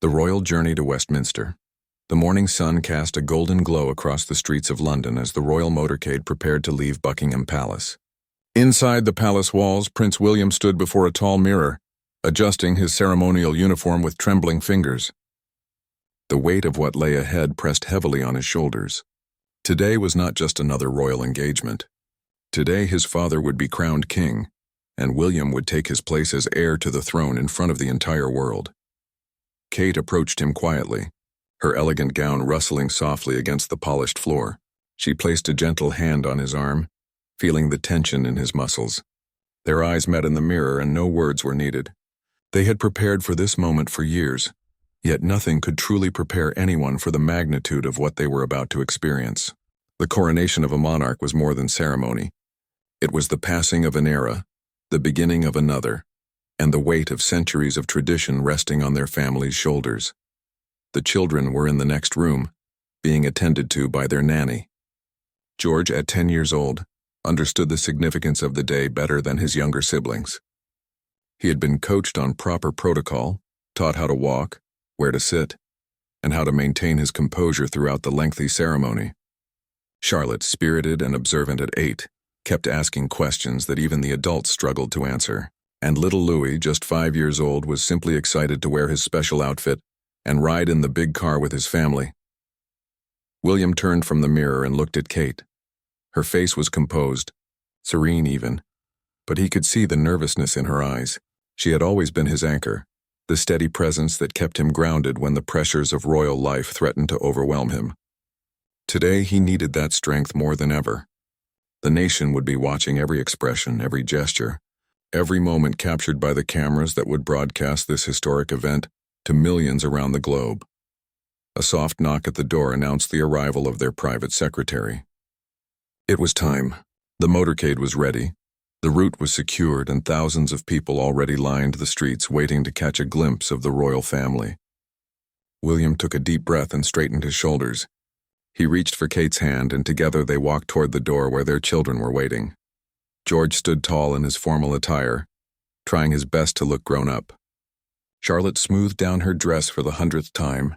The royal journey to Westminster. The morning sun cast a golden glow across the streets of London as the royal motorcade prepared to leave Buckingham Palace. Inside the palace walls, Prince William stood before a tall mirror, adjusting his ceremonial uniform with trembling fingers. The weight of what lay ahead pressed heavily on his shoulders. Today was not just another royal engagement. Today his father would be crowned king, and William would take his place as heir to the throne in front of the entire world. Kate approached him quietly, her elegant gown rustling softly against the polished floor. She placed a gentle hand on his arm, feeling the tension in his muscles. Their eyes met in the mirror and no words were needed. They had prepared for this moment for years, yet nothing could truly prepare anyone for the magnitude of what they were about to experience. The coronation of a monarch was more than ceremony. It was the passing of an era, the beginning of another, and the weight of centuries of tradition resting on their family's shoulders. The children were in the next room, being attended to by their nanny. George, at 10 years old, understood the significance of the day better than his younger siblings. He had been coached on proper protocol, taught how to walk, where to sit, and how to maintain his composure throughout the lengthy ceremony. Charlotte, spirited and observant at 8, kept asking questions that even the adults struggled to answer, and little Louis, just 5 years old, was simply excited to wear his special outfit and ride in the big car with his family. William turned from the mirror and looked at Kate. Her face was composed, serene even, but he could see the nervousness in her eyes. She had always been his anchor, the steady presence that kept him grounded when the pressures of royal life threatened to overwhelm him. Today he needed that strength more than ever. The nation would be watching every expression, every gesture, every moment captured by the cameras that would broadcast this historic event to millions around the globe. A soft knock at the door announced the arrival of their private secretary. It was time. The motorcade was ready. The route was secured, and thousands of people already lined the streets waiting to catch a glimpse of the royal family. William took a deep breath and straightened his shoulders. He reached for Kate's hand, and together they walked toward the door where their children were waiting. George stood tall in his formal attire, trying his best to look grown up. Charlotte smoothed down her dress for the 100th time,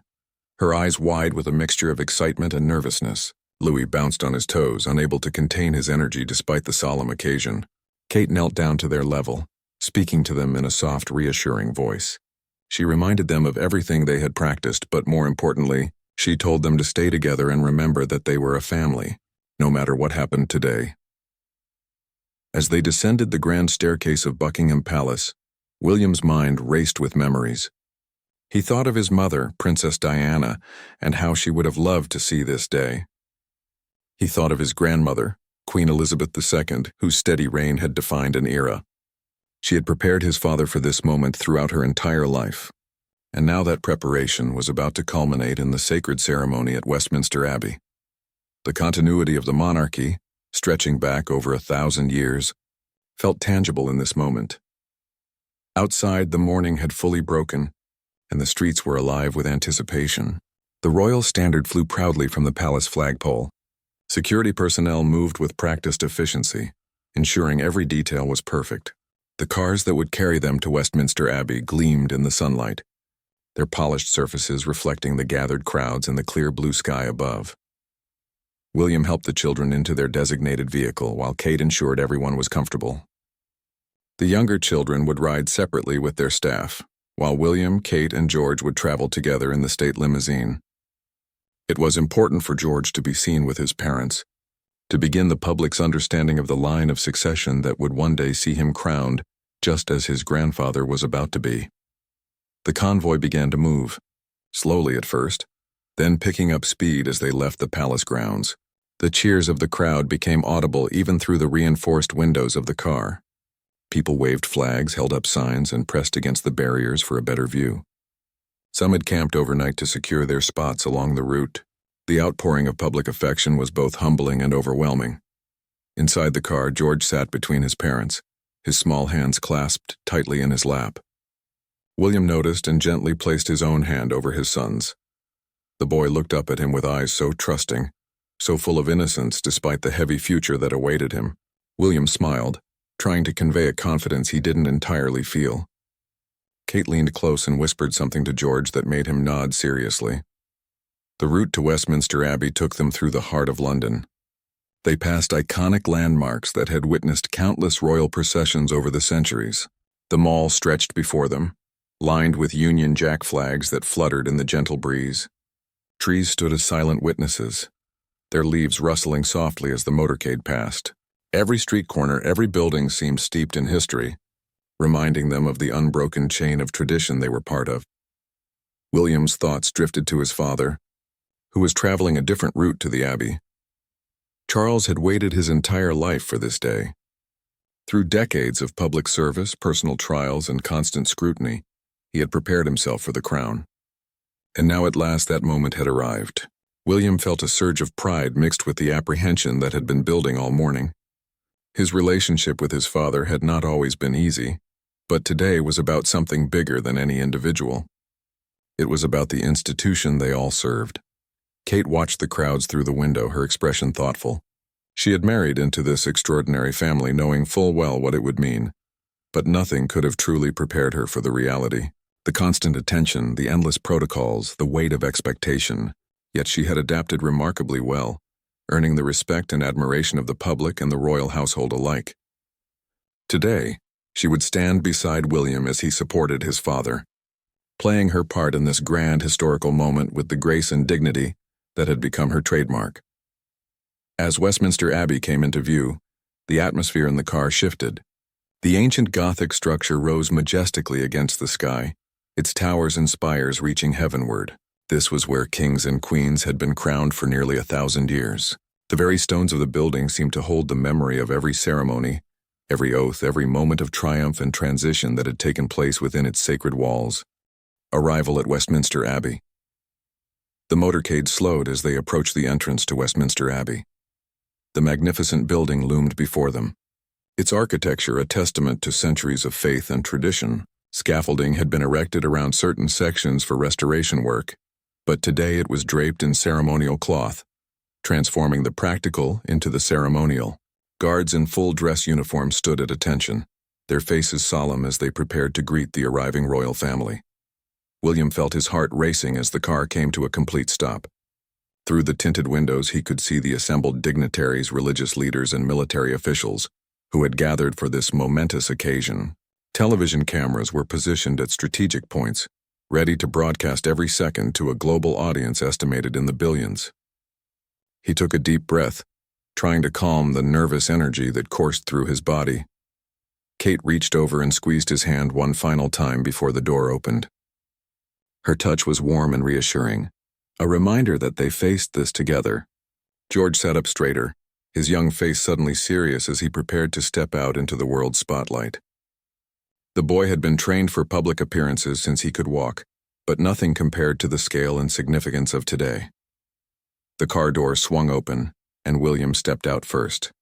her eyes wide with a mixture of excitement and nervousness. Louis bounced on his toes, unable to contain his energy despite the solemn occasion. Kate knelt down to their level, speaking to them in a soft, reassuring voice. She reminded them of everything they had practiced, but more importantly, she told them to stay together and remember that they were a family, no matter what happened today. As they descended the grand staircase of Buckingham Palace, William's mind raced with memories. He thought of his mother, Princess Diana, and how she would have loved to see this day. He thought of his grandmother, Queen Elizabeth II, whose steady reign had defined an era. She had prepared his father for this moment throughout her entire life, and now that preparation was about to culminate in the sacred ceremony at Westminster Abbey. The continuity of the monarchy, stretching back over 1,000 years, felt tangible in this moment. Outside, the morning had fully broken, and the streets were alive with anticipation. The royal standard flew proudly from the palace flagpole. Security personnel moved with practiced efficiency, ensuring every detail was perfect. The cars that would carry them to Westminster Abbey gleamed in the sunlight, their polished surfaces reflecting the gathered crowds and the clear blue sky above. William helped the children into their designated vehicle while Kate ensured everyone was comfortable. The younger children would ride separately with their staff, while William, Kate, and George would travel together in the state limousine. It was important for George to be seen with his parents, to begin the public's understanding of the line of succession that would one day see him crowned, just as his grandfather was about to be. The convoy began to move, slowly at first, then picking up speed as they left the palace grounds. The cheers of the crowd became audible even through the reinforced windows of the car. People waved flags, held up signs, and pressed against the barriers for a better view. Some had camped overnight to secure their spots along the route. The outpouring of public affection was both humbling and overwhelming. Inside the car, George sat between his parents, his small hands clasped tightly in his lap. William noticed and gently placed his own hand over his son's. The boy looked up at him with eyes so trusting, so full of innocence despite the heavy future that awaited him. William smiled, trying to convey a confidence he didn't entirely feel. Kate leaned close and whispered something to George that made him nod seriously. The route to Westminster Abbey took them through the heart of London. They passed iconic landmarks that had witnessed countless royal processions over the centuries. The Mall stretched before them, lined with Union Jack flags that fluttered in the gentle breeze. Trees stood as silent witnesses, their leaves rustling softly as the motorcade passed. Every street corner, every building seemed steeped in history, reminding them of the unbroken chain of tradition they were part of. William's thoughts drifted to his father, who was traveling a different route to the Abbey. Charles had waited his entire life for this day. Through decades of public service, personal trials, and constant scrutiny, he had prepared himself for the crown. And now at last that moment had arrived. William felt a surge of pride mixed with the apprehension that had been building all morning. His relationship with his father had not always been easy, but today was about something bigger than any individual. It was about the institution they all served. Kate watched the crowds through the window, her expression thoughtful. She had married into this extraordinary family knowing full well what it would mean, but nothing could have truly prepared her for the reality. The constant attention, the endless protocols, the weight of expectation, yet she had adapted remarkably well, earning the respect and admiration of the public and the royal household alike. Today, she would stand beside William as he supported his father, playing her part in this grand historical moment with the grace and dignity that had become her trademark. As Westminster Abbey came into view, the atmosphere in the car shifted. The ancient Gothic structure rose majestically against the sky, its towers and spires reaching heavenward. This was where kings and queens had been crowned for nearly 1,000 years. The very stones of the building seemed to hold the memory of every ceremony, every oath, every moment of triumph and transition that had taken place within its sacred walls. Arrival at Westminster Abbey. The motorcade slowed as they approached the entrance to Westminster Abbey. The magnificent building loomed before them. Its architecture a testament to centuries of faith and tradition. Scaffolding had been erected around certain sections for restoration work, but today it was draped in ceremonial cloth, transforming the practical into the ceremonial. Guards in full dress uniform stood at attention, their faces solemn as they prepared to greet the arriving royal family. William felt his heart racing as the car came to a complete stop. Through the tinted windows he could see the assembled dignitaries, religious leaders, and military officials who had gathered for this momentous occasion. Television cameras were positioned at strategic points, ready to broadcast every second to a global audience estimated in the billions. He took a deep breath, trying to calm the nervous energy that coursed through his body. Kate reached over and squeezed his hand one final time before the door opened. Her touch was warm and reassuring, a reminder that they faced this together. George sat up straighter, his young face suddenly serious as he prepared to step out into the world's spotlight. The boy had been trained for public appearances since he could walk, but nothing compared to the scale and significance of today. The car door swung open, and William stepped out first.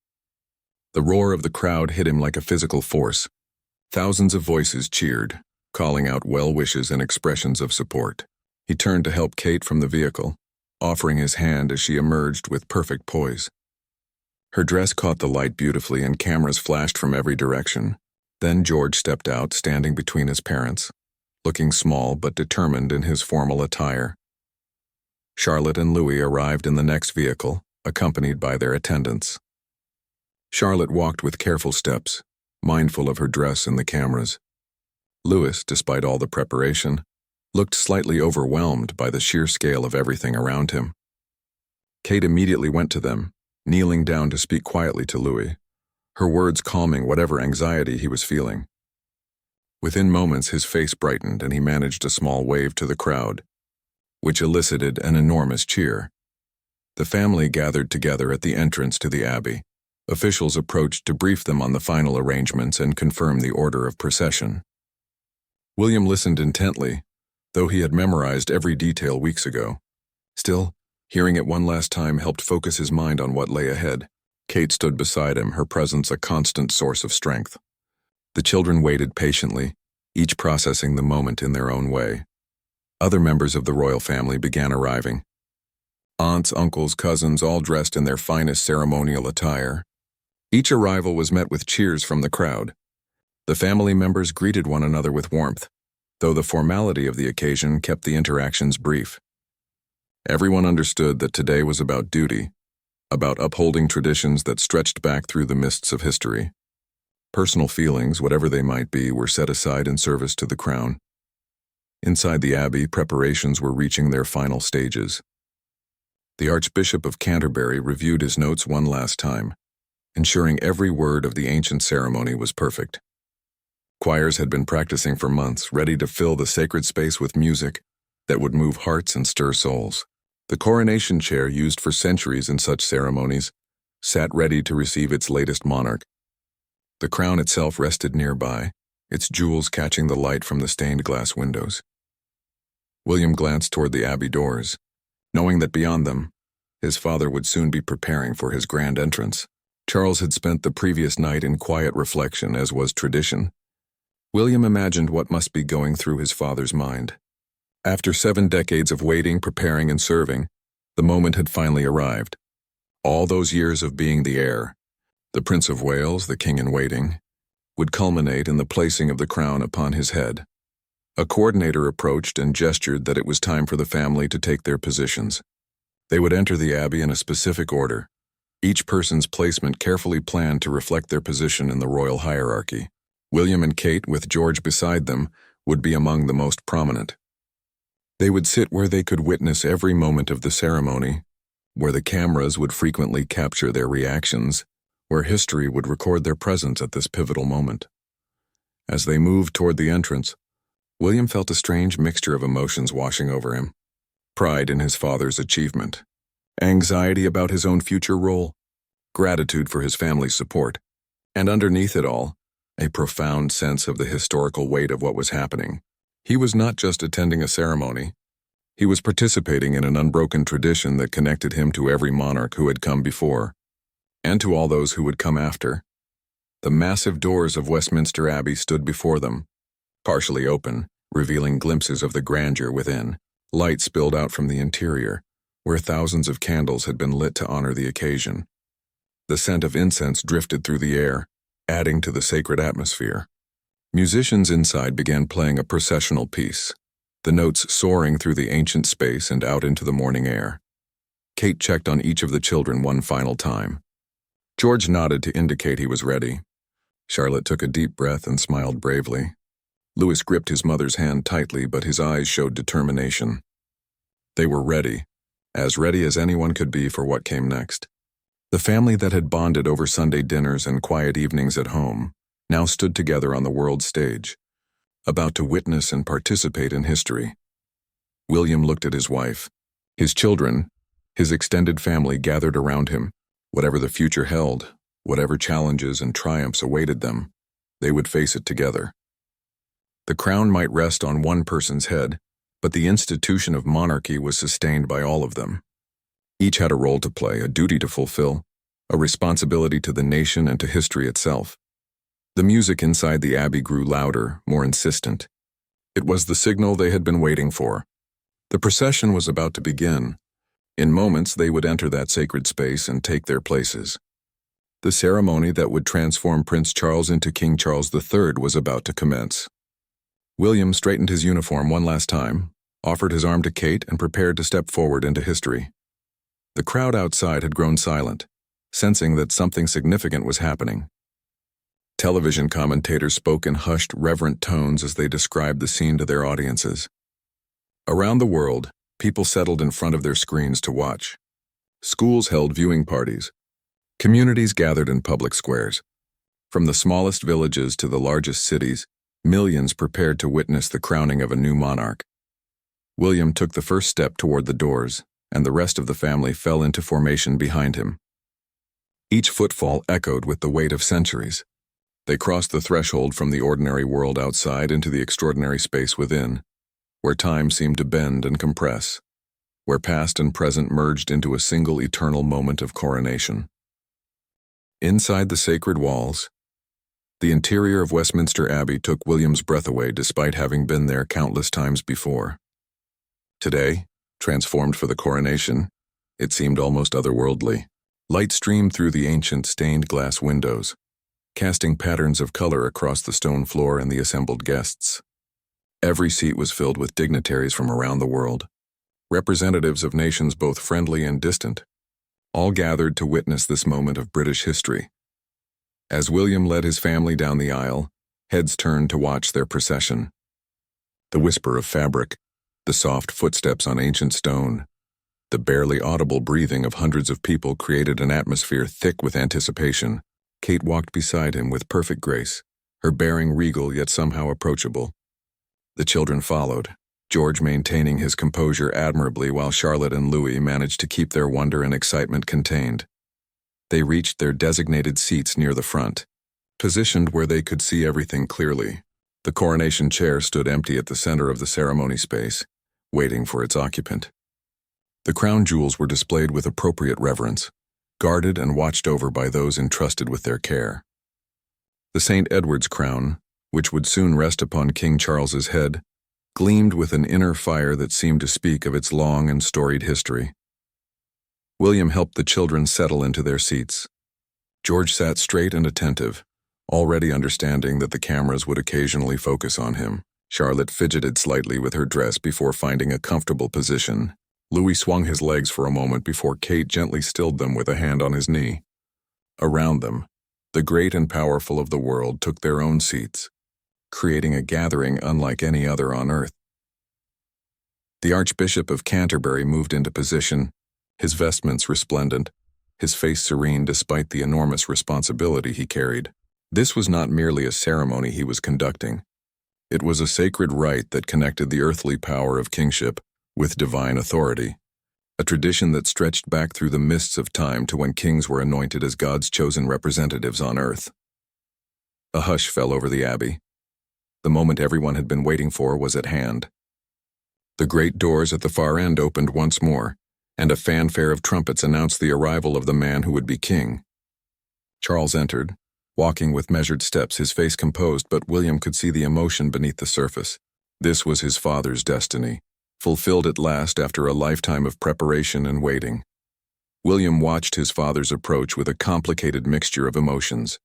The roar of the crowd hit him like a physical force. Thousands of voices cheered, calling out well wishes and expressions of support. He turned to help Kate from the vehicle, offering his hand as she emerged with perfect poise. Her dress caught the light beautifully and cameras flashed from every direction. Then George stepped out, standing between his parents, looking small but determined in his formal attire. Charlotte and Louis arrived in the next vehicle, accompanied by their attendants. Charlotte walked with careful steps, mindful of her dress and the cameras. Louis, despite all the preparation, looked slightly overwhelmed by the sheer scale of everything around him. Kate immediately went to them, kneeling down to speak quietly to Louis, her words calming whatever anxiety he was feeling. Within moments his face brightened and he managed a small wave to the crowd, which elicited an enormous cheer. The family gathered together at the entrance to the Abbey. Officials approached to brief them on the final arrangements and confirm the order of procession. William listened intently, though he had memorized every detail weeks ago. Still, hearing it one last time helped focus his mind on what lay ahead. Kate stood beside him, her presence a constant source of strength. The children waited patiently, each processing the moment in their own way. Other members of the royal family began arriving. Aunts, uncles, cousins, all dressed in their finest ceremonial attire. Each arrival was met with cheers from the crowd. The family members greeted one another with warmth, though the formality of the occasion kept the interactions brief. Everyone understood that today was about duty, about upholding traditions that stretched back through the mists of history. Personal feelings, whatever they might be, were set aside in service to the crown. Inside the abbey, preparations were reaching their final stages. The Archbishop of Canterbury reviewed his notes one last time, ensuring every word of the ancient ceremony was perfect. Choirs had been practicing for months, ready to fill the sacred space with music that would move hearts and stir souls. The coronation chair, used for centuries in such ceremonies, sat ready to receive its latest monarch. The crown itself rested nearby, its jewels catching the light from the stained glass windows. William glanced toward the abbey doors, knowing that beyond them, his father would soon be preparing for his grand entrance. Charles had spent the previous night in quiet reflection, as was tradition. William imagined what must be going through his father's mind. After 7 decades of waiting, preparing, and serving, the moment had finally arrived. All those years of being the heir, the Prince of Wales, the king-in-waiting, would culminate in the placing of the crown upon his head. A coordinator approached and gestured that it was time for the family to take their positions. They would enter the abbey in a specific order, each person's placement carefully planned to reflect their position in the royal hierarchy. William and Kate, with George beside them, would be among the most prominent. They would sit where they could witness every moment of the ceremony, where the cameras would frequently capture their reactions, where history would record their presence at this pivotal moment. As they moved toward the entrance, William felt a strange mixture of emotions washing over him. Pride in his father's achievement, anxiety about his own future role, gratitude for his family's support, and underneath it all, a profound sense of the historical weight of what was happening. He was not just attending a ceremony. He was participating in an unbroken tradition that connected him to every monarch who had come before, and to all those who would come after. The massive doors of Westminster Abbey stood before them, partially open, revealing glimpses of the grandeur within. Light spilled out from the interior, where thousands of candles had been lit to honor the occasion. The scent of incense drifted through the air, adding to the sacred atmosphere. Musicians inside began playing a processional piece, the notes soaring through the ancient space and out into the morning air. Kate checked on each of the children one final time. George nodded to indicate he was ready. Charlotte took a deep breath and smiled bravely. Louis gripped his mother's hand tightly, but his eyes showed determination. They were ready as anyone could be for what came next. The family that had bonded over Sunday dinners and quiet evenings at home now stood together on the world stage, about to witness and participate in history. William looked at his wife. His children, his extended family gathered around him. Whatever the future held, whatever challenges and triumphs awaited them, they would face it together. The crown might rest on one person's head, but the institution of monarchy was sustained by all of them. Each had a role to play, a duty to fulfill, a responsibility to the nation and to history itself. The music inside the abbey grew louder, more insistent. It was the signal they had been waiting for. The procession was about to begin. In moments, they would enter that sacred space and take their places. The ceremony that would transform Prince Charles into King Charles III was about to commence. William straightened his uniform one last time, offered his arm to Kate, and prepared to step forward into history. The crowd outside had grown silent, sensing that something significant was happening. Television commentators spoke in hushed, reverent tones as they described the scene to their audiences. Around the world, people settled in front of their screens to watch. Schools held viewing parties. Communities gathered in public squares. From the smallest villages to the largest cities, millions prepared to witness the crowning of a new monarch. William took the first step toward the doors, and the rest of the family fell into formation behind him. Each footfall echoed with the weight of centuries. They crossed the threshold from the ordinary world outside into the extraordinary space within, where time seemed to bend and compress, where past and present merged into a single eternal moment of coronation. Inside the sacred walls, the interior of Westminster Abbey took William's breath away despite having been there countless times before. Today, transformed for the coronation, it seemed almost otherworldly. Light streamed through the ancient stained glass windows, casting patterns of color across the stone floor and the assembled guests. Every seat was filled with dignitaries from around the world, representatives of nations both friendly and distant, all gathered to witness this moment of British history. As William led his family down the aisle, heads turned to watch their procession. The whisper of fabric, the soft footsteps on ancient stone, the barely audible breathing of hundreds of people created an atmosphere thick with anticipation. Kate walked beside him with perfect grace, her bearing regal yet somehow approachable. The children followed, George maintaining his composure admirably while Charlotte and Louis managed to keep their wonder and excitement contained. They reached their designated seats near the front, positioned where they could see everything clearly. The coronation chair stood empty at the center of the ceremony space, waiting for its occupant. The crown jewels were displayed with appropriate reverence, guarded and watched over by those entrusted with their care. The St. Edward's crown, which would soon rest upon King Charles's head, gleamed with an inner fire that seemed to speak of its long and storied history. William helped the children settle into their seats. George sat straight and attentive, already understanding that the cameras would occasionally focus on him. Charlotte fidgeted slightly with her dress before finding a comfortable position. Louis swung his legs for a moment before Kate gently stilled them with a hand on his knee. Around them, the great and powerful of the world took their own seats, creating a gathering unlike any other on earth. The Archbishop of Canterbury moved into position, his vestments resplendent, his face serene despite the enormous responsibility he carried. This was not merely a ceremony he was conducting. It was a sacred rite that connected the earthly power of kingship with divine authority, a tradition that stretched back through the mists of time to when kings were anointed as God's chosen representatives on earth. A hush fell over the abbey. The moment everyone had been waiting for was at hand. The great doors at the far end opened once more, and a fanfare of trumpets announced the arrival of the man who would be king. Charles entered, walking with measured steps, his face composed, but William could see the emotion beneath the surface. This was his father's destiny, fulfilled at last after a lifetime of preparation and waiting. William watched his father's approach with a complicated mixture of emotions.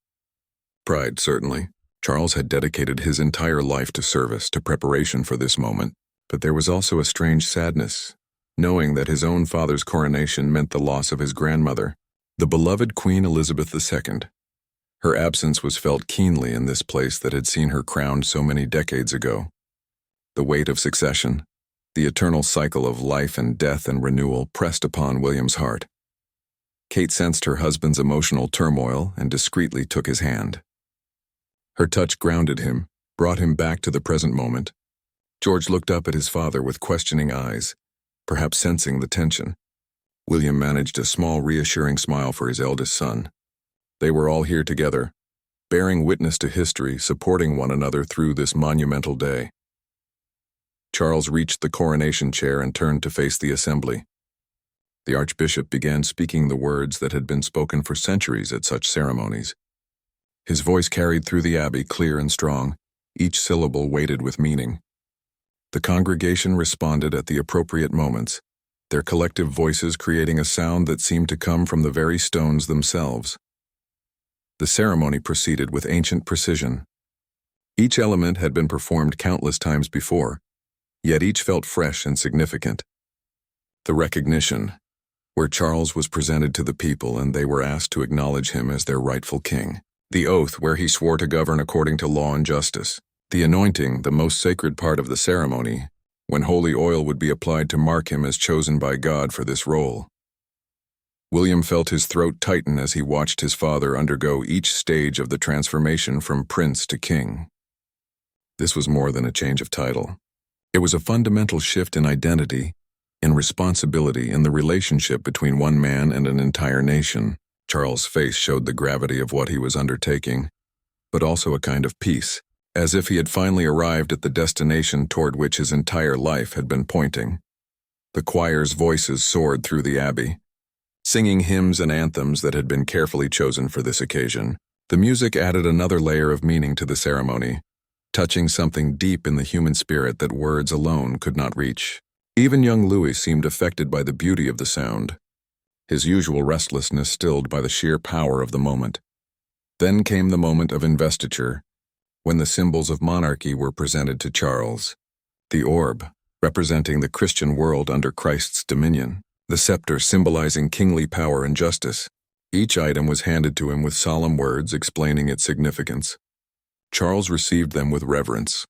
Pride, certainly. Charles had dedicated his entire life to service, to preparation for this moment, but there was also a strange sadness, knowing that his own father's coronation meant the loss of his grandmother, the beloved Queen Elizabeth II. Her absence was felt keenly in this place that had seen her crowned so many decades ago. The weight of succession, the eternal cycle of life and death and renewal, pressed upon William's heart. Kate sensed her husband's emotional turmoil and discreetly took his hand. Her touch grounded him, brought him back to the present moment. George looked up at his father with questioning eyes, perhaps sensing the tension. William managed a small, reassuring smile for his eldest son. They were all here together, bearing witness to history, supporting one another through this monumental day. Charles reached the coronation chair and turned to face the assembly. The Archbishop began speaking the words that had been spoken for centuries at such ceremonies. His voice carried through the abbey clear and strong, each syllable weighted with meaning. The congregation responded at the appropriate moments, their collective voices creating a sound that seemed to come from the very stones themselves. The ceremony proceeded with ancient precision. Each element had been performed countless times before, yet each felt fresh and significant. The recognition, where Charles was presented to the people and they were asked to acknowledge him as their rightful king. The oath, where he swore to govern according to law and justice. The anointing, the most sacred part of the ceremony, when holy oil would be applied to mark him as chosen by God for this role. William felt his throat tighten as he watched his father undergo each stage of the transformation from prince to king. This was more than a change of title. It was a fundamental shift in identity, in responsibility, in the relationship between one man and an entire nation. Charles' face showed the gravity of what he was undertaking, but also a kind of peace, as if he had finally arrived at the destination toward which his entire life had been pointing. The choir's voices soared through the abbey, singing hymns and anthems that had been carefully chosen for this occasion. The music added another layer of meaning to the ceremony, touching something deep in the human spirit that words alone could not reach. Even young Louis seemed affected by the beauty of the sound, his usual restlessness stilled by the sheer power of the moment. Then came the moment of investiture, when the symbols of monarchy were presented to Charles. The orb, representing the Christian world under Christ's dominion. The scepter symbolizing kingly power and justice. Each item was handed to him with solemn words explaining its significance. Charles received them with reverence,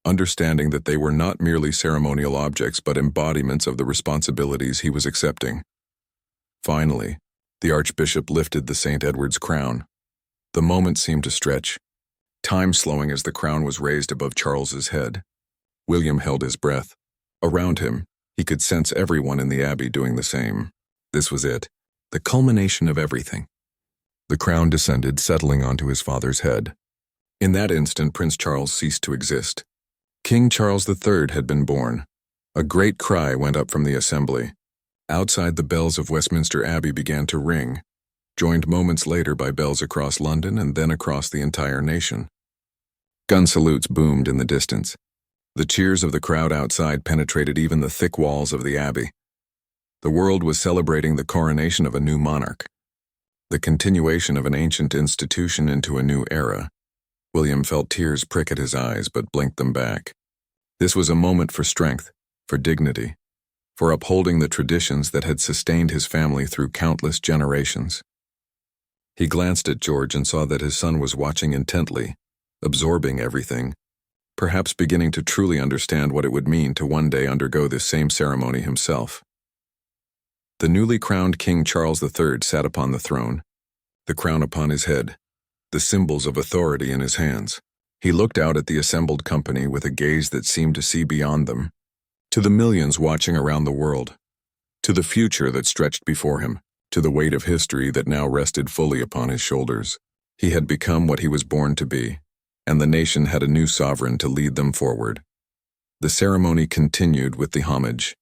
understanding that they were not merely ceremonial objects but embodiments of the responsibilities he was accepting. Finally, the Archbishop lifted the St. Edward's crown. The moment seemed to stretch, time slowing as the crown was raised above Charles's head. William held his breath. Around him, he could sense everyone in the abbey doing the same. This was it, the culmination of everything. The crown descended, settling onto his father's head. In that instant, Prince Charles ceased to exist. King Charles III had been born. A great cry went up from the assembly. Outside, the bells of Westminster Abbey began to ring, joined moments later by bells across London and then across the entire nation. Gun salutes boomed in the distance. The cheers of the crowd outside penetrated even the thick walls of the abbey. The world was celebrating the coronation of a new monarch, the continuation of an ancient institution into a new era. William felt tears prick at his eyes but blinked them back. This was a moment for strength, for dignity, for upholding the traditions that had sustained his family through countless generations. He glanced at George and saw that his son was watching intently, absorbing everything, perhaps beginning to truly understand what it would mean to one day undergo this same ceremony himself. The newly crowned King Charles III sat upon the throne, the crown upon his head, the symbols of authority in his hands. He looked out at the assembled company with a gaze that seemed to see beyond them, to the millions watching around the world, to the future that stretched before him, to the weight of history that now rested fully upon his shoulders. He had become what he was born to be, and the nation had a new sovereign to lead them forward. The ceremony continued with the homage,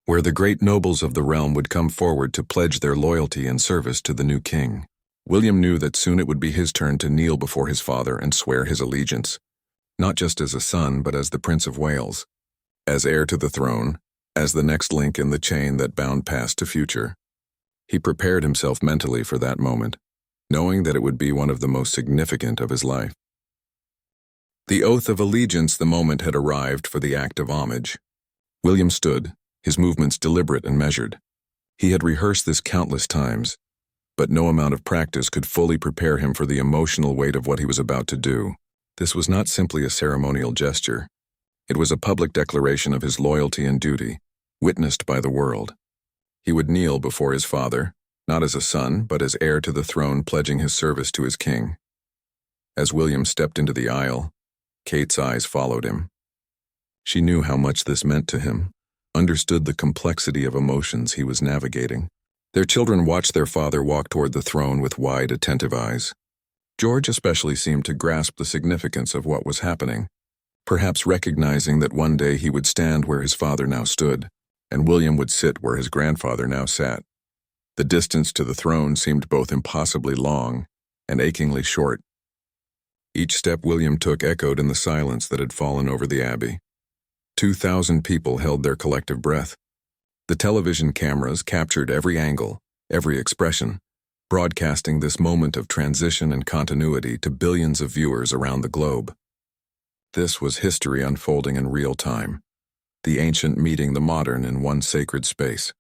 where the great nobles of the realm would come forward to pledge their loyalty and service to the new king. William knew that soon it would be his turn to kneel before his father and swear his allegiance, not just as a son but as the Prince of Wales, as heir to the throne, as the next link in the chain that bound past to future. He prepared himself mentally for that moment, knowing that it would be one of the most significant of his life. The oath of allegiance. The moment had arrived for the act of homage. William stood, his movements deliberate and measured. He had rehearsed this countless times, but no amount of practice could fully prepare him for the emotional weight of what he was about to do. This was not simply a ceremonial gesture. It was a public declaration of his loyalty and duty, witnessed by the world. He would kneel before his father, not as a son, but as heir to the throne, pledging his service to his king. As William stepped into the aisle, Kate's eyes followed him. She knew how much this meant to him, understood the complexity of emotions he was navigating. Their children watched their father walk toward the throne with wide, attentive eyes. George especially seemed to grasp the significance of what was happening, perhaps recognizing that one day he would stand where his father now stood, and William would sit where his grandfather now sat. The distance to the throne seemed both impossibly long and achingly short. Each step William took echoed in the silence that had fallen over the abbey. 2,000 people held their collective breath. The television cameras captured every angle, every expression, broadcasting this moment of transition and continuity to billions of viewers around the globe. This was history unfolding in real time, the ancient meeting the modern in one sacred space.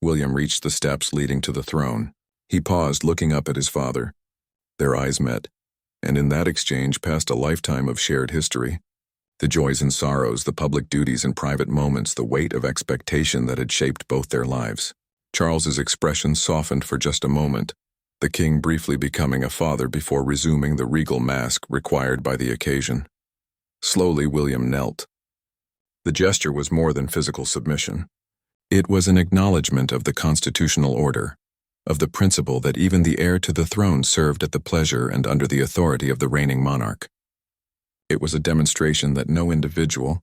William reached the steps leading to the throne. He paused, looking up at his father. Their eyes met, and in that exchange passed a lifetime of shared history. The joys and sorrows, the public duties and private moments, the weight of expectation that had shaped both their lives. Charles's expression softened for just a moment, the king briefly becoming a father before resuming the regal mask required by the occasion. Slowly, William knelt. The gesture was more than physical submission. It was an acknowledgement of the constitutional order, of the principle that even the heir to the throne served at the pleasure and under the authority of the reigning monarch. It was a demonstration that no individual,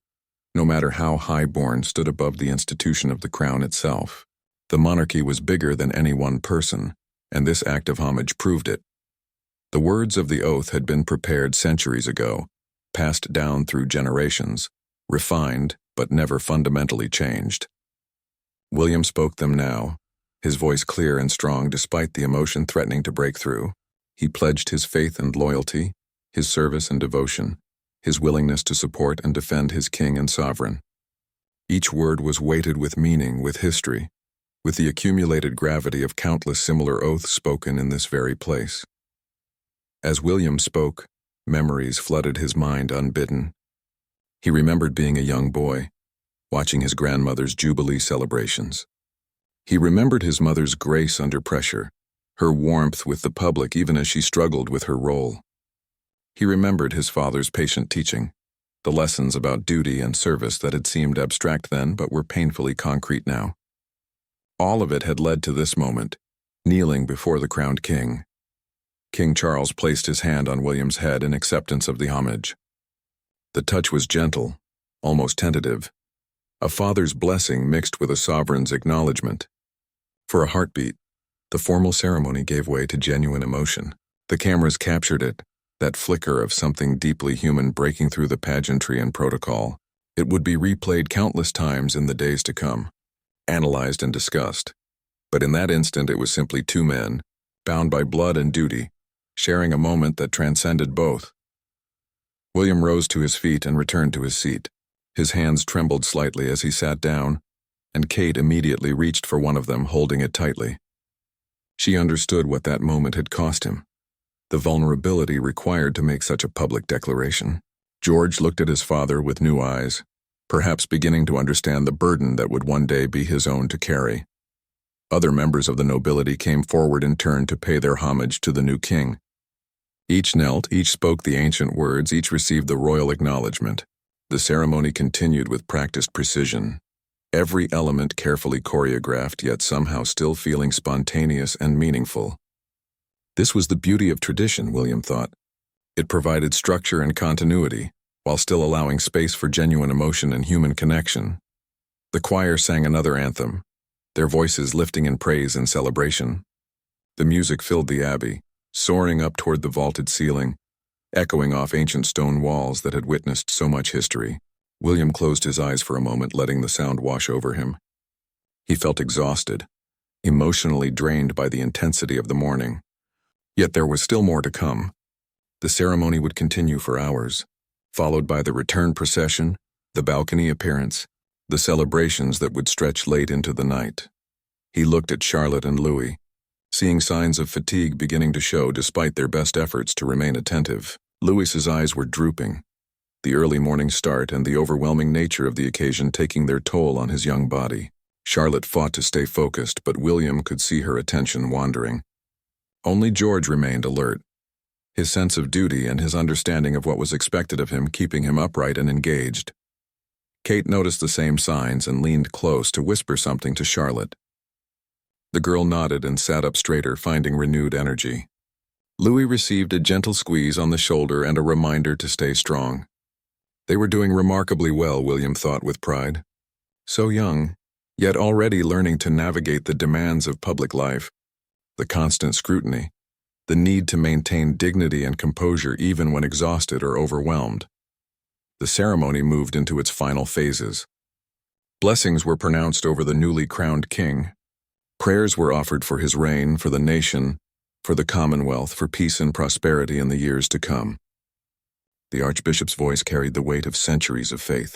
no matter how high-born, stood above the institution of the crown itself. The monarchy was bigger than any one person, and this act of homage proved it. The words of the oath had been prepared centuries ago, passed down through generations, refined but never fundamentally changed. William spoke them now, his voice clear and strong despite the emotion threatening to break through. He pledged his faith and loyalty, his service and devotion, his willingness to support and defend his king and sovereign. Each word was weighted with meaning, with history, with the accumulated gravity of countless similar oaths spoken in this very place. As William spoke, memories flooded his mind unbidden. He remembered being a young boy, watching his grandmother's Jubilee celebrations. He remembered his mother's grace under pressure, her warmth with the public even as she struggled with her role. He remembered his father's patient teaching, the lessons about duty and service that had seemed abstract then but were painfully concrete now. All of it had led to this moment, kneeling before the crowned king. King Charles placed his hand on William's head in acceptance of the homage. The touch was gentle, almost tentative, a father's blessing mixed with a sovereign's acknowledgement. For a heartbeat, the formal ceremony gave way to genuine emotion. The cameras captured it, that flicker of something deeply human breaking through the pageantry and protocol. It would be replayed countless times in the days to come, analyzed and discussed. But in that instant it was simply two men, bound by blood and duty, sharing a moment that transcended both. William rose to his feet and returned to his seat. His hands trembled slightly as he sat down, and Kate immediately reached for one of them, holding it tightly. She understood what that moment had cost him, the vulnerability required to make such a public declaration. George looked at his father with new eyes, perhaps beginning to understand the burden that would one day be his own to carry. Other members of the nobility came forward in turn to pay their homage to the new king. Each knelt, each spoke the ancient words, each received the royal acknowledgement. The ceremony continued with practiced precision, every element carefully choreographed, yet somehow still feeling spontaneous and meaningful. This was the beauty of tradition, William thought. It provided structure and continuity, while still allowing space for genuine emotion and human connection. The choir sang another anthem, their voices lifting in praise and celebration. The music filled the abbey, soaring up toward the vaulted ceiling, echoing off ancient stone walls that had witnessed so much history. William closed his eyes for a moment, letting the sound wash over him. He felt exhausted, emotionally drained by the intensity of the morning. Yet there was still more to come. The ceremony would continue for hours, followed by the return procession, the balcony appearance, the celebrations that would stretch late into the night. He looked at Charlotte and Louis, seeing signs of fatigue beginning to show despite their best efforts to remain attentive. Louis's eyes were drooping, the early morning start and the overwhelming nature of the occasion taking their toll on his young body. Charlotte fought to stay focused, but William could see her attention wandering. Only George remained alert, his sense of duty and his understanding of what was expected of him keeping him upright and engaged. Kate noticed the same signs and leaned close to whisper something to Charlotte. The girl nodded and sat up straighter, finding renewed energy. Louis received a gentle squeeze on the shoulder and a reminder to stay strong. They were doing remarkably well, William thought with pride. So young, yet already learning to navigate the demands of public life, the constant scrutiny, the need to maintain dignity and composure even when exhausted or overwhelmed. The ceremony moved into its final phases. Blessings were pronounced over the newly crowned king. Prayers were offered for his reign, for the nation, for the Commonwealth, for peace and prosperity in the years to come. The Archbishop's voice carried the weight of centuries of faith,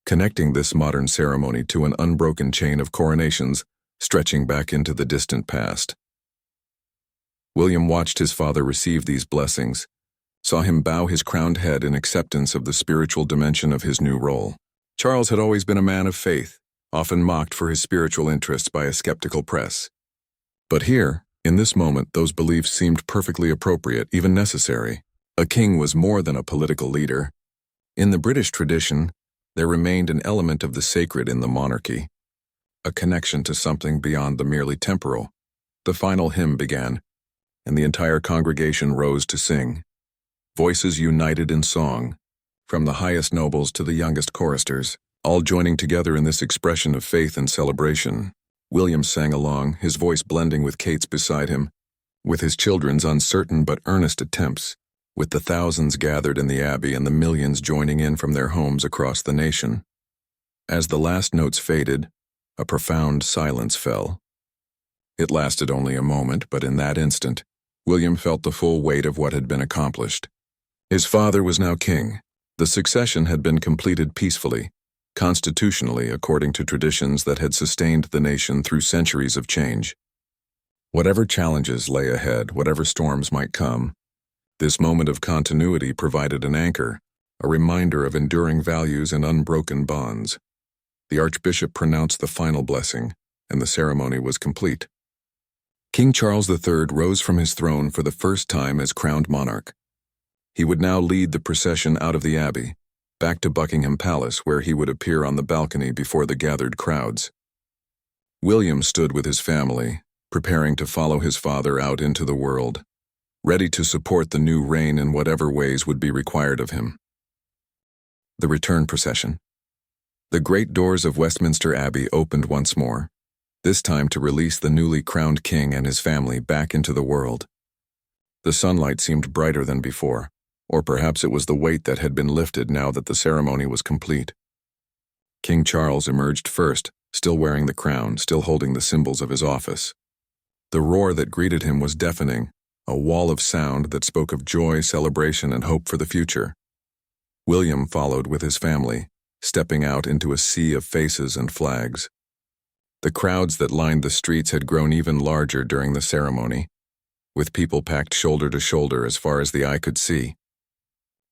connecting this modern ceremony to an unbroken chain of coronations stretching back into the distant past. William watched his father receive these blessings, saw him bow his crowned head in acceptance of the spiritual dimension of his new role. Charles had always been a man of faith, often mocked for his spiritual interests by a skeptical press. But here, in this moment, those beliefs seemed perfectly appropriate, even necessary. A king was more than a political leader. In the British tradition, there remained an element of the sacred in the monarchy, a connection to something beyond the merely temporal. The final hymn began, and the entire congregation rose to sing. Voices united in song, from the highest nobles to the youngest choristers, all joining together in this expression of faith and celebration. William sang along, his voice blending with Kate's beside him, with his children's uncertain but earnest attempts, with the thousands gathered in the Abbey and the millions joining in from their homes across the nation. As the last notes faded, a profound silence fell. It lasted only a moment, but in that instant, William felt the full weight of what had been accomplished. His father was now king, The succession had been completed peacefully, constitutionally according to traditions that had sustained the nation through centuries of change. Whatever challenges lay ahead, whatever storms might come, this moment of continuity provided an anchor, a reminder of enduring values and unbroken bonds. The Archbishop pronounced the final blessing, and the ceremony was complete. King Charles III rose from his throne for the first time as crowned monarch. He would now lead the procession out of the Abbey, back to Buckingham Palace, where he would appear on the balcony before the gathered crowds. William stood with his family, preparing to follow his father out into the world, ready to support the new reign in whatever ways would be required of him. The return procession. The great doors of Westminster Abbey opened once more, this time to release the newly crowned king and his family back into the world. The sunlight seemed brighter than before, or perhaps it was the weight that had been lifted now that the ceremony was complete. King Charles emerged first, still wearing the crown, still holding the symbols of his office. The roar that greeted him was deafening, a wall of sound that spoke of joy, celebration, and hope for the future. William followed with his family, stepping out into a sea of faces and flags. The crowds that lined the streets had grown even larger during the ceremony, with people packed shoulder to shoulder as far as the eye could see.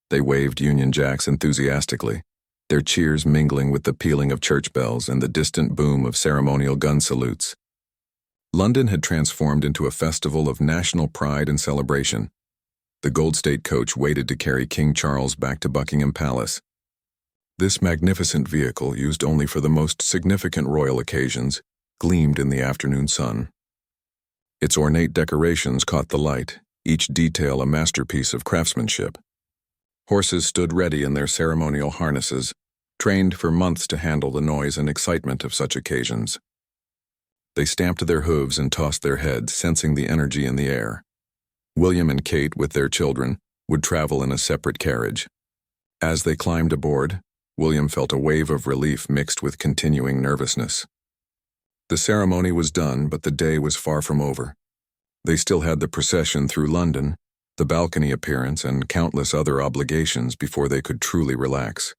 They waved Union Jacks enthusiastically, their cheers mingling with the pealing of church bells and the distant boom of ceremonial gun salutes. London had transformed into a festival of national pride and celebration. The Gold State coach waited to carry King Charles back to Buckingham Palace. This magnificent vehicle, used only for the most significant royal occasions, gleamed in the afternoon sun. Its ornate decorations caught the light, each detail a masterpiece of craftsmanship. Horses stood ready in their ceremonial harnesses, trained for months to handle the noise and excitement of such occasions. They stamped their hooves and tossed their heads, sensing the energy in the air. William and Kate, with their children, would travel in a separate carriage. As they climbed aboard, William felt a wave of relief mixed with continuing nervousness. The ceremony was done, but the day was far from over. They still had the procession through London, the balcony appearance, and countless other obligations before they could truly relax.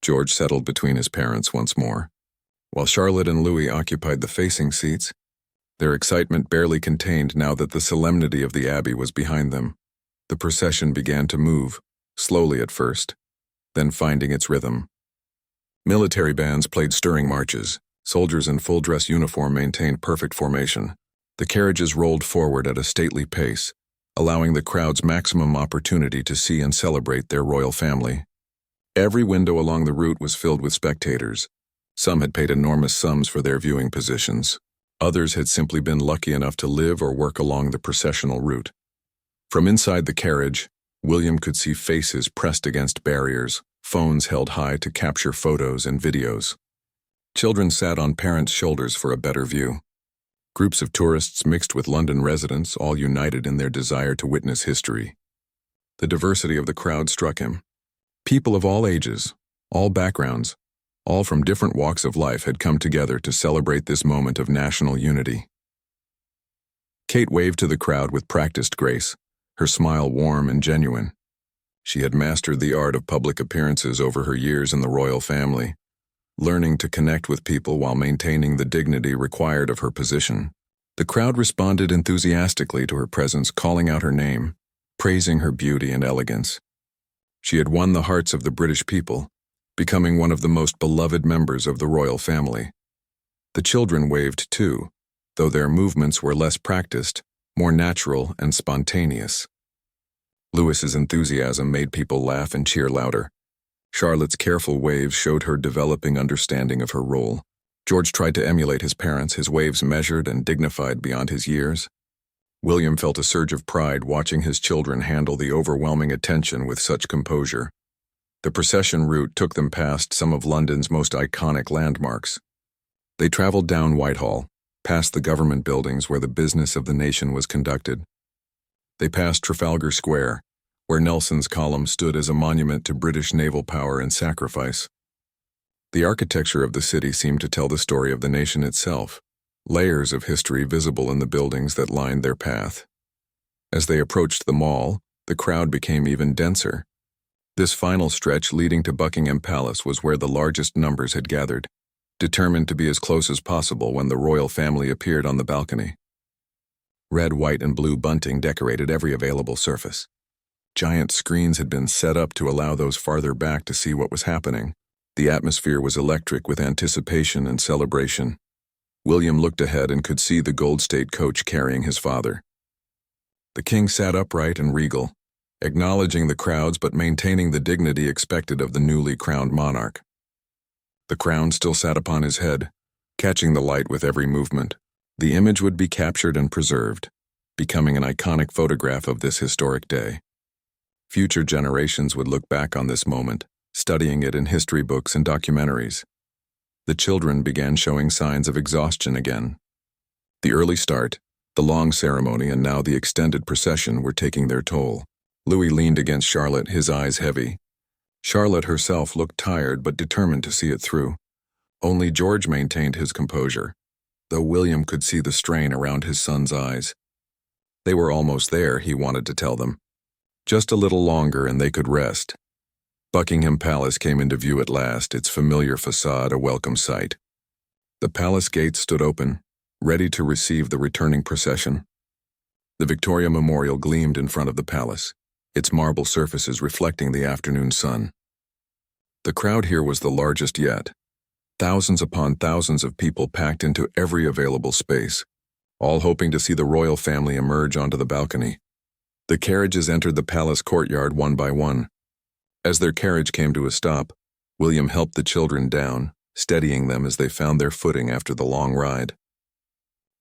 George settled between his parents once more. While Charlotte and Louis occupied the facing seats, their excitement barely contained now that the solemnity of the Abbey was behind them. The procession began to move, slowly at first, then finding its rhythm. Military bands played stirring marches. Soldiers in full-dress uniform maintained perfect formation. The carriages rolled forward at a stately pace, allowing the crowds maximum opportunity to see and celebrate their royal family. Every window along the route was filled with spectators. Some had paid enormous sums for their viewing positions. Others had simply been lucky enough to live or work along the processional route. From inside the carriage, William could see faces pressed against barriers, phones held high to capture photos and videos. Children sat on parents' shoulders for a better view. Groups of tourists mixed with London residents, all united in their desire to witness history. The diversity of the crowd struck him. People of all ages, all backgrounds, all from different walks of life had come together to celebrate this moment of national unity. Kate waved to the crowd with practiced grace, her smile warm and genuine. She had mastered the art of public appearances over her years in the royal family, learning to connect with people while maintaining the dignity required of her position. The crowd responded enthusiastically to her presence, calling out her name, praising her beauty and elegance. She had won the hearts of the British people, becoming one of the most beloved members of the royal family. The children waved too, though their movements were less practiced, more natural and spontaneous. Louis's enthusiasm made people laugh and cheer louder. Charlotte's careful waves showed her developing understanding of her role. George tried to emulate his parents, his waves measured and dignified beyond his years. William felt a surge of pride watching his children handle the overwhelming attention with such composure. The procession route took them past some of London's most iconic landmarks. They traveled down Whitehall, past the government buildings where the business of the nation was conducted. They passed Trafalgar Square, where Nelson's column stood as a monument to British naval power and sacrifice. The architecture of the city seemed to tell the story of the nation itself, layers of history visible in the buildings that lined their path. As they approached the Mall, the crowd became even denser. This final stretch leading to Buckingham Palace was where the largest numbers had gathered, determined to be as close as possible when the royal family appeared on the balcony. Red, white, and blue bunting decorated every available surface. Giant screens had been set up to allow those farther back to see what was happening. The atmosphere was electric with anticipation and celebration. William looked ahead and could see the gold state coach carrying his father. The king sat upright and regal, acknowledging the crowds but maintaining the dignity expected of the newly crowned monarch. The crown still sat upon his head, catching the light with every movement. The image would be captured and preserved, becoming an iconic photograph of this historic day. Future generations would look back on this moment, studying it in history books and documentaries. The children began showing signs of exhaustion again. The early start, the long ceremony, and now the extended procession were taking their toll. Louis leaned against Charlotte, his eyes heavy. Charlotte herself looked tired but determined to see it through. Only George maintained his composure, though William could see the strain around his son's eyes. They were almost there, he wanted to tell them. Just a little longer and they could rest. Buckingham Palace came into view at last, its familiar facade a welcome sight. The palace gates stood open, ready to receive the returning procession. The Victoria Memorial gleamed in front of the palace, its marble surfaces reflecting the afternoon sun. The crowd here was the largest yet. Thousands upon thousands of people packed into every available space, all hoping to see the royal family emerge onto the balcony. The carriages entered the palace courtyard one by one. As their carriage came to a stop, William helped the children down, steadying them as they found their footing after the long ride.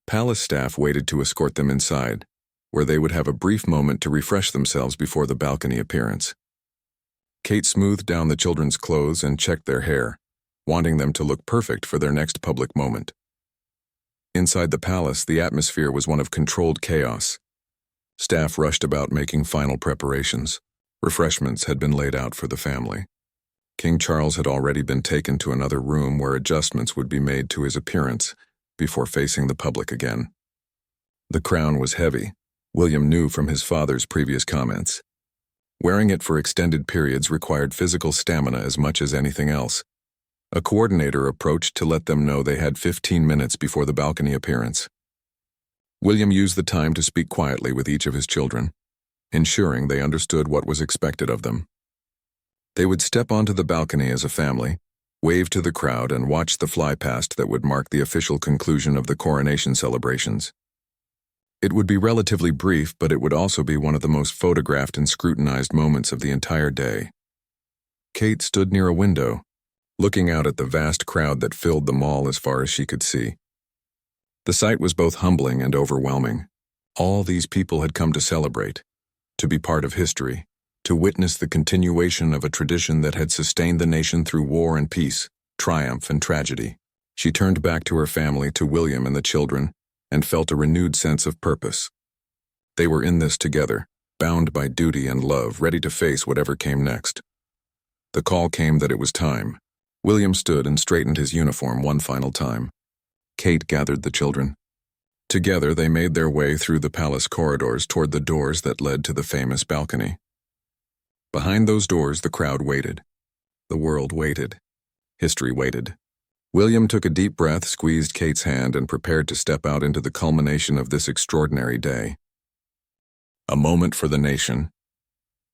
Palace staff waited to escort them inside, where they would have a brief moment to refresh themselves before the balcony appearance. Kate smoothed down the children's clothes and checked their hair, wanting them to look perfect for their next public moment. Inside the palace, the atmosphere was one of controlled chaos. Staff rushed about making final preparations. Refreshments had been laid out for the family. King Charles had already been taken to another room where adjustments would be made to his appearance before facing the public again. The crown was heavy, William knew from his father's previous comments. Wearing it for extended periods required physical stamina as much as anything else. A coordinator approached to let them know they had 15 minutes before the balcony appearance. William used the time to speak quietly with each of his children, ensuring they understood what was expected of them. They would step onto the balcony as a family, wave to the crowd, and watch the flypast that would mark the official conclusion of the coronation celebrations. It would be relatively brief, but it would also be one of the most photographed and scrutinized moments of the entire day. Kate stood near a window, looking out at the vast crowd that filled the mall as far as she could see. The sight was both humbling and overwhelming. All these people had come to celebrate, to be part of history, to witness the continuation of a tradition that had sustained the nation through war and peace, triumph and tragedy. She turned back to her family, to William and the children, and felt a renewed sense of purpose. They were in this together, bound by duty and love, ready to face whatever came next. The call came that it was time. William stood and straightened his uniform one final time. Kate gathered the children. Together they made their way through the palace corridors toward the doors that led to the famous balcony. Behind those doors the crowd waited. The world waited. History waited. William took a deep breath, squeezed Kate's hand, and prepared to step out into the culmination of this extraordinary day. A moment for the nation.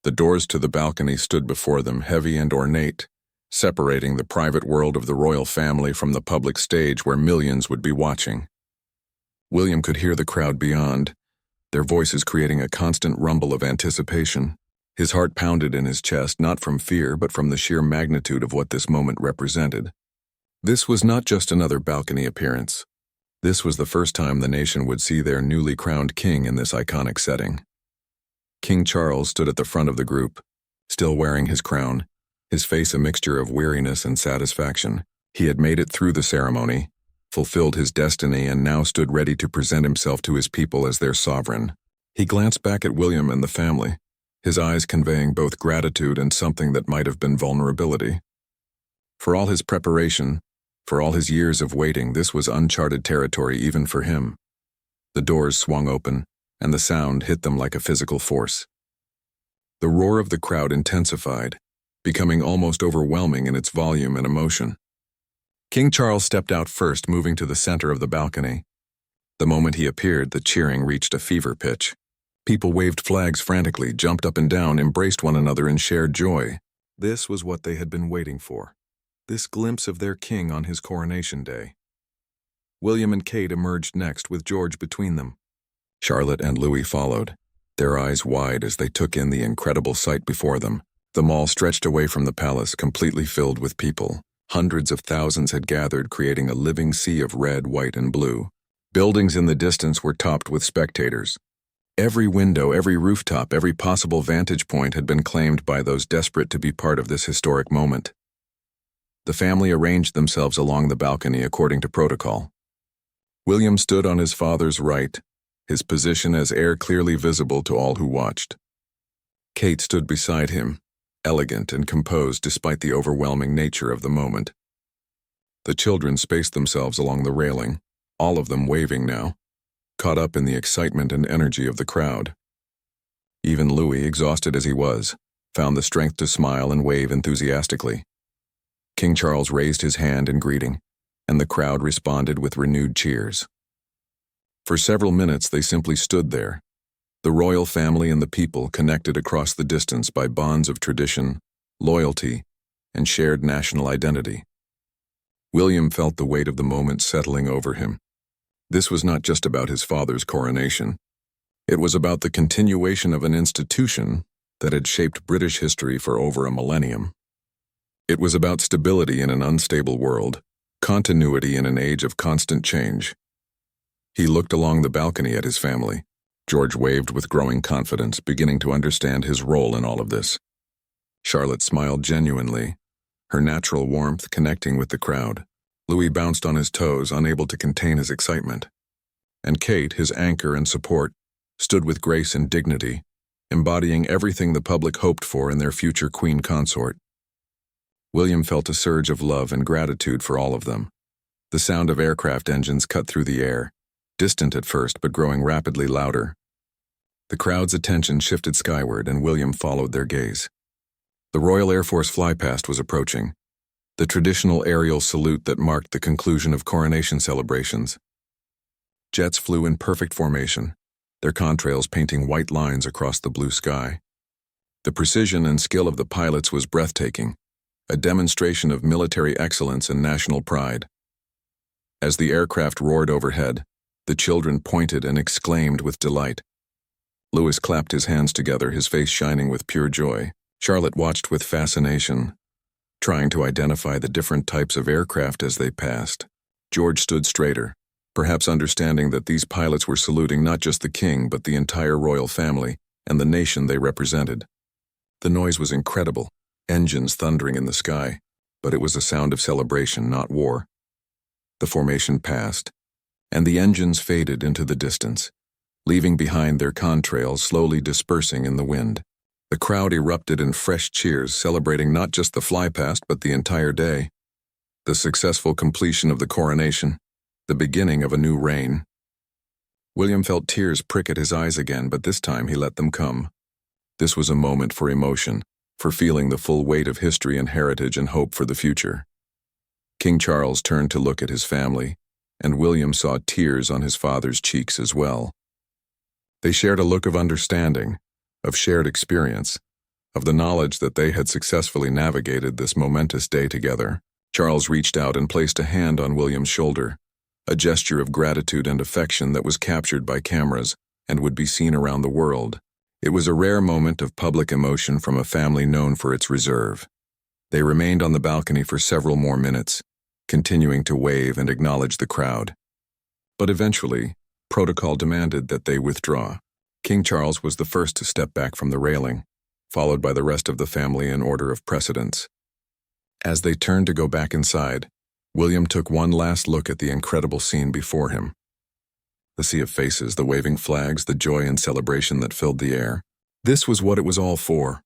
The doors to the balcony stood before them, heavy and ornate, separating the private world of the royal family from the public stage where millions would be watching. William could hear the crowd beyond, their voices creating a constant rumble of anticipation. His heart pounded in his chest, not from fear, but from the sheer magnitude of what this moment represented. This was not just another balcony appearance. This was the first time the nation would see their newly crowned king in this iconic setting. King Charles stood at the front of the group, still wearing his crown, his face a mixture of weariness and satisfaction. He had made it through the ceremony, fulfilled his destiny, and now stood ready to present himself to his people as their sovereign. He glanced back at William and the family, his eyes conveying both gratitude and something that might have been vulnerability. For all his preparation, for all his years of waiting, this was uncharted territory even for him. The doors swung open, and the sound hit them like a physical force. The roar of the crowd intensified, becoming almost overwhelming in its volume and emotion. King Charles stepped out first, moving to the center of the balcony. The moment he appeared, the cheering reached a fever pitch. People waved flags frantically, jumped up and down, embraced one another, and shared joy. This was what they had been waiting for. This glimpse of their king on his coronation day. William and Kate emerged next, with George between them. Charlotte and Louis followed, their eyes wide as they took in the incredible sight before them. The mall stretched away from the palace, completely filled with people. Hundreds of thousands had gathered, creating a living sea of red, white, and blue. Buildings in the distance were topped with spectators. Every window, every rooftop, every possible vantage point had been claimed by those desperate to be part of this historic moment. The family arranged themselves along the balcony according to protocol. William stood on his father's right, his position as heir clearly visible to all who watched. Kate stood beside him, elegant and composed despite the overwhelming nature of the moment. The children spaced themselves along the railing, all of them waving now, caught up in the excitement and energy of the crowd. Even Louis, exhausted as he was, found the strength to smile and wave enthusiastically. King Charles raised his hand in greeting, and the crowd responded with renewed cheers. For several minutes they simply stood there, the royal family and the people connected across the distance by bonds of tradition, loyalty, and shared national identity. William felt the weight of the moment settling over him. This was not just about his father's coronation. It was about the continuation of an institution that had shaped British history for over a millennium. It was about stability in an unstable world, continuity in an age of constant change. He looked along the balcony at his family. George waved with growing confidence, beginning to understand his role in all of this. Charlotte smiled genuinely, her natural warmth connecting with the crowd. Louis bounced on his toes, unable to contain his excitement. And Kate, his anchor and support, stood with grace and dignity, embodying everything the public hoped for in their future queen consort. William felt a surge of love and gratitude for all of them. The sound of aircraft engines cut through the air, distant at first but growing rapidly louder. The crowd's attention shifted skyward, and William followed their gaze. The Royal Air Force flypast was approaching, the traditional aerial salute that marked the conclusion of coronation celebrations. Jets flew in perfect formation, their contrails painting white lines across the blue sky. The precision and skill of the pilots was breathtaking, a demonstration of military excellence and national pride. As the aircraft roared overhead, the children pointed and exclaimed with delight. Louis clapped his hands together, his face shining with pure joy. Charlotte watched with fascination, trying to identify the different types of aircraft as they passed. George stood straighter, perhaps understanding that these pilots were saluting not just the king but the entire royal family and the nation they represented. The noise was incredible, engines thundering in the sky, but it was a sound of celebration, not war. The formation passed, and the engines faded into the distance, leaving behind their contrails slowly dispersing in the wind. The crowd erupted in fresh cheers, celebrating not just the flypast but the entire day. The successful completion of the coronation, the beginning of a new reign. William felt tears prick at his eyes again, but this time he let them come. This was a moment for emotion, for feeling the full weight of history and heritage and hope for the future. King Charles turned to look at his family, and William saw tears on his father's cheeks as well. They shared a look of understanding, of shared experience, of the knowledge that they had successfully navigated this momentous day together. Charles reached out and placed a hand on William's shoulder, a gesture of gratitude and affection that was captured by cameras and would be seen around the world. It was a rare moment of public emotion from a family known for its reserve. They remained on the balcony for several more minutes, continuing to wave and acknowledge the crowd. But eventually, protocol demanded that they withdraw. King Charles was the first to step back from the railing, followed by the rest of the family in order of precedence. As they turned to go back inside, William took one last look at the incredible scene before him. The sea of faces, the waving flags, the joy and celebration that filled the air. This was what it was all for.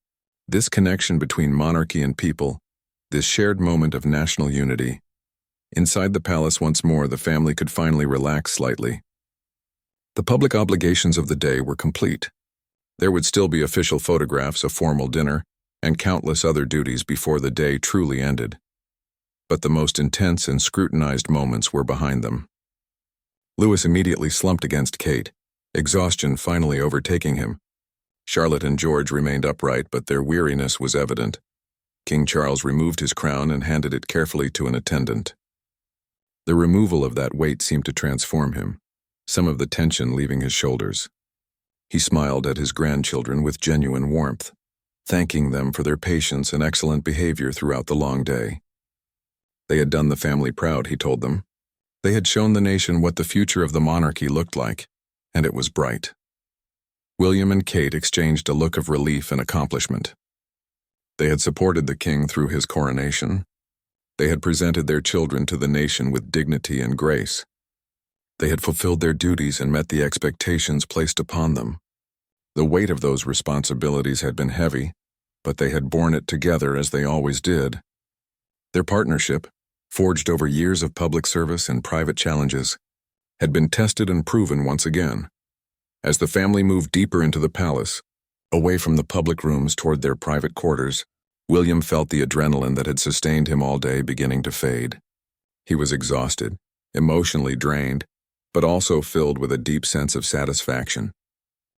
This connection between monarchy and people, this shared moment of national unity. Inside the palace once more, the family could finally relax slightly. The public obligations of the day were complete. There would still be official photographs, a formal dinner, and countless other duties before the day truly ended. But the most intense and scrutinized moments were behind them. Louis immediately slumped against Kate, exhaustion finally overtaking him. Charlotte and George remained upright, but their weariness was evident. King Charles removed his crown and handed it carefully to an attendant. The removal of that weight seemed to transform him, some of the tension leaving his shoulders. He smiled at his grandchildren with genuine warmth, thanking them for their patience and excellent behavior throughout the long day. They had done the family proud, he told them. They had shown the nation what the future of the monarchy looked like, and it was bright. William and Kate exchanged a look of relief and accomplishment. They had supported the king through his coronation. They had presented their children to the nation with dignity and grace. They had fulfilled their duties and met the expectations placed upon them. The weight of those responsibilities had been heavy, but they had borne it together as they always did. Their partnership, forged over years of public service and private challenges, had been tested and proven once again. As the family moved deeper into the palace, away from the public rooms toward their private quarters, William felt the adrenaline that had sustained him all day beginning to fade. He was exhausted, emotionally drained, but also filled with a deep sense of satisfaction.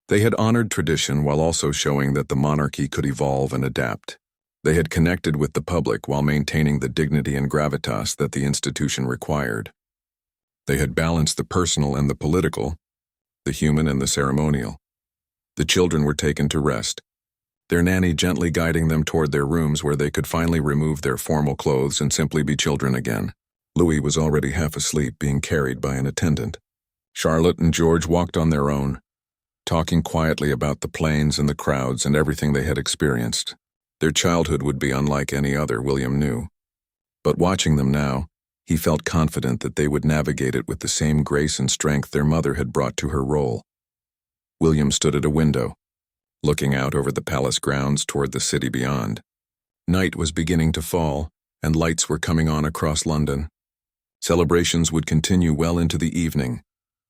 They had honored tradition while also showing that the monarchy could evolve and adapt. They had connected with the public while maintaining the dignity and gravitas that the institution required. They had balanced the personal and the political, the human and the ceremonial. The children were taken to rest, their nanny gently guiding them toward their rooms where they could finally remove their formal clothes and simply be children again. Louis was already half asleep, being carried by an attendant. Charlotte and George walked on their own, talking quietly about the planes and the crowds and everything they had experienced. Their childhood would be unlike any other, William knew. But watching them now, he felt confident that they would navigate it with the same grace and strength their mother had brought to her role. William stood at a window, looking out over the palace grounds toward the city beyond. Night was beginning to fall, and lights were coming on across London. Celebrations would continue well into the evening,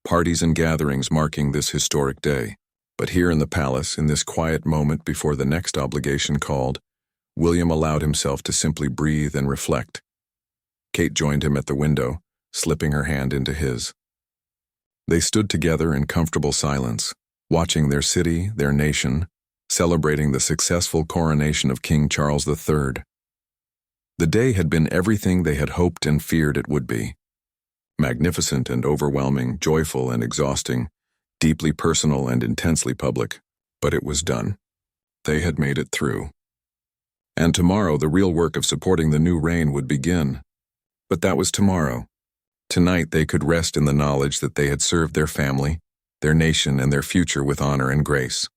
parties and gatherings marking this historic day. But here in the palace, in this quiet moment before the next obligation called, William allowed himself to simply breathe and reflect. Kate joined him at the window, slipping her hand into his. They stood together in comfortable silence, watching their city, their nation, celebrating the successful coronation of King Charles III. The day had been everything they had hoped and feared it would be. Magnificent and overwhelming, joyful and exhausting, deeply personal and intensely public, but it was done. They had made it through. And tomorrow the real work of supporting the new reign would begin. But that was tomorrow. Tonight they could rest in the knowledge that they had served their family, their nation, and their future with honor and grace.